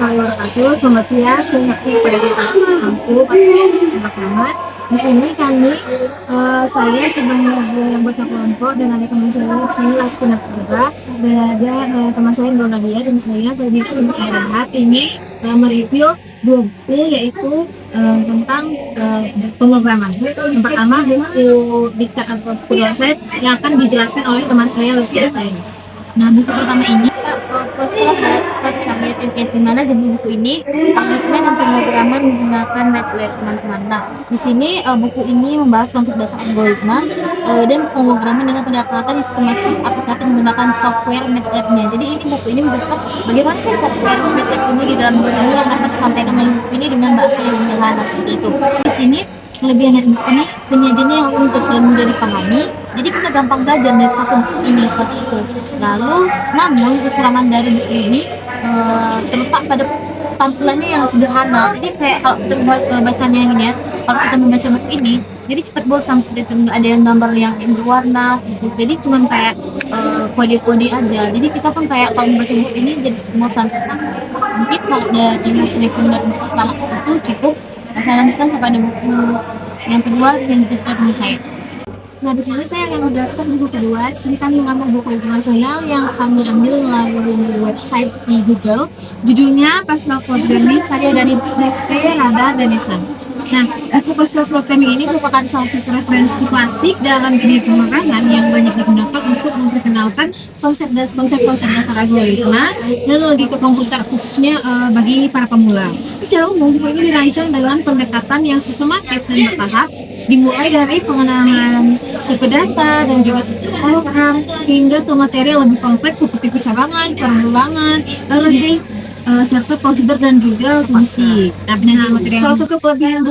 warahmatullahi wabarakatuh. Selamat siang, selamat pada kita aku Ahmad. Di sini kami, saya sebagai guru yang berkelompok dan ada teman saya di sini Laskuna juga, dan ada teman saya Nurul Nadia dan saya lebih untuk Rehat ini mereview buku yaitu tentang pemrograman. Yang pertama buku diktat atau dosen yang akan dijelaskan oleh teman saya Laskuna ini. Nah, buku pertama ini proposal Syariat MTS, di mana jadi buku ini algoritma dan pemrograman menggunakan MATLAB, teman-teman. Nah, di sini buku ini membahas konsep dasar algoritma dan pemrograman dengan pendekatan sistematik aplikatif menggunakan software MATLAB-nya. Jadi ini buku ini menjelaskan bagaimana sih software MATLAB ini di dalam buku ini yang akan disampaikan dalam buku ini dengan bahasa yang sederhana seperti itu. Di sini kelebihan dari buku ini penyajiannya yang lengkap dan mudah dipahami, jadi kita gampang belajar dari satu buku ini seperti itu. Lalu namun kekurangan dari buku ini terletak pada tampilannya yang sederhana. Jadi kayak kalau kita bacanya ini ya, kalau kita membaca buku ini jadi cepat bosan seperti itu, nggak ada yang gambar yang berwarna gitu. Jadi cuman kayak kode-kode aja. Jadi kita pun kayak kalau membaca buku ini jadi bosan. Mungkin kalau dari hasil dari buku pertama itu cukup. Saya lanjutkan kepada buku yang kedua yang dijelaskan teman saya. Nah, di sini saya akan menjelaskan buku kedua. Di sini kami mengambil buku internasional yang kami ambil melalui website di Google. Judulnya Pascal Programming, karya dari DV Rada Ganesan. Nah, buku Pascal Programming ini merupakan salah satu referensi klasik dalam dunia pemrograman yang banyak digunakan untuk memperkenalkan konsep-konsep dasar algoritma dan logika komputer, khususnya bagi para pemula. Secara umum, buku ini dirancang dalam pendekatan yang sistematis dan bertahap, dimulai dari pengenalan tipe data dan juga program hingga ke materi yang lebih kompleks seperti percabangan, perulangan, array, serta prosedur dan juga fungsi. Nah, salah satu kelebihan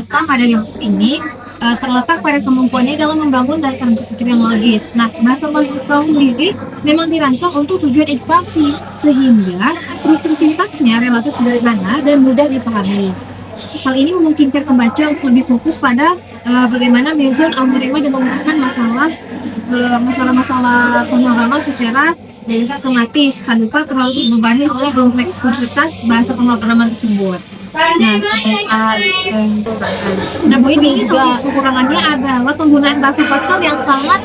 utama dari buku ini terletak pada kemampuannya dalam membangun dasar berpikir yang logis. Nah, bahasa Pascal sendiri memang dirancang untuk tujuan edukasi, sehingga struktur sintaksnya relatif sederhana dan mudah dipahami. Hal ini memungkinkan pembaca untuk lebih fokus pada bagaimana Mason algoritma dan memutuskan masalah pemrograman secara sistematis tanpa terlalu dibebani oleh kompleksitas bahasa pemrograman tersebut. Nah, poin ini juga kekurangannya adalah penggunaan bahasa Pascal yang sangat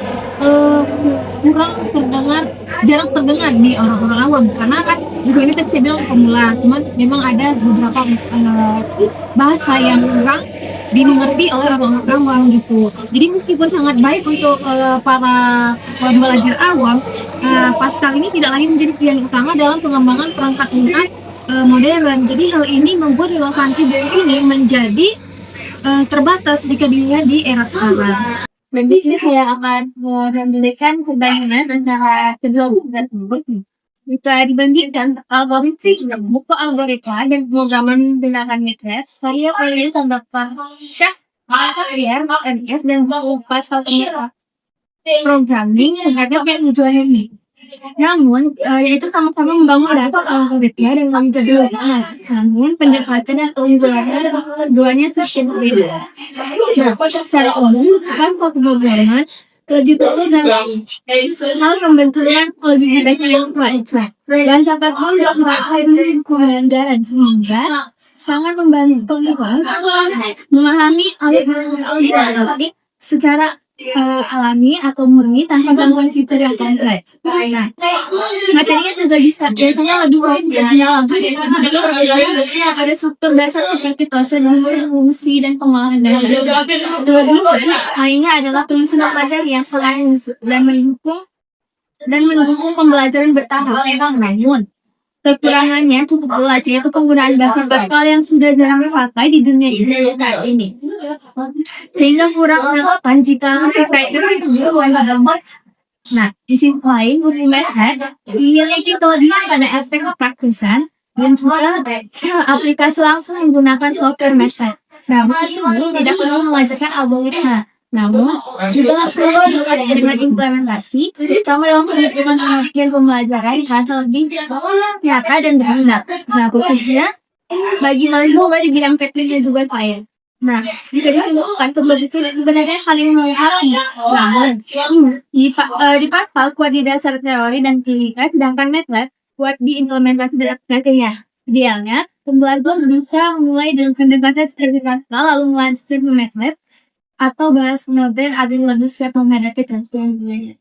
jarang terdengar di orang-orang awam, karena kan buku ini tadi saya bilang pemula, cuman memang ada beberapa bahasa yang kurang dimengerti oleh orang-orang awam gitu. Jadi meskipun sangat baik untuk para pembelajar awam, Pascal ini tidak lagi menjadi pilihan utama dalam pengembangan perangkat lunak modern. Jadi hal ini membuat relevansi buku ini menjadi terbatas jika dilihat di era sekarang. Dan di sini saya akan memberikan perbandingan antara kedua buku tersebut. Jika dibandingkan buku algoritma dan pemrograman menggunakan MATLAB, saya pilih tanggapan MTS dan buku Pascal Programming sebenarnya yang tujuan ini. Namun, yaitu sama-sama membangun data algoritma dan metode. Namun, pendekatan dan keunggulannya keduanya berbeda. Nah, secara umum, kan pemrograman lebih perlu dalam hal pembentukan lebih baik yang kualitas dan dapat pembelajaran sehingga sangat membantu memahami algoritma secara alami atau murni tanpa gangguan fitur yang kompleks. Nah, materinya juga biasanya lebih dalam pada struktur dasar seperti proses fungsi dan pengolahan data. Lainnya adalah penyusunan materi yang selain dan mendukung pembelajaran bertahap. Namun kekurangannya cukup jelas, yaitu penggunaan bahasa Pascal yang sudah jarang dipakai di dunia ini. Sehingga kurang relevan jika terkait dengan gambar. Nah, di sisi lain, Google Math memiliki kelebihan pada aspek kepraktisan dan juga aplikasi langsung menggunakan software Math. Nah, ini tidak perlu mengajarkan algoritma, namun juga perlu dengan implementasi terutama dalam perhitungan pengertian pembelajaran karena lebih nyata dan berguna. Nah, khususnya bagi mahasiswa di bidang teknik dan juga sains. Nah, jika ditemukan pembelajaran sebenarnya paling mengerti. Namun, di Pascal kuat di dasar teori dan pilihan, sedangkan MATLAB buat diimplementasi dalam prakteknya. Idealnya, pembelajaran bisa mulai dengan pendekatan seperti pascal, lalu melanjutkan ke MATLAB, atau bahas modern agar lebih siap menghadapi tantangan dunia.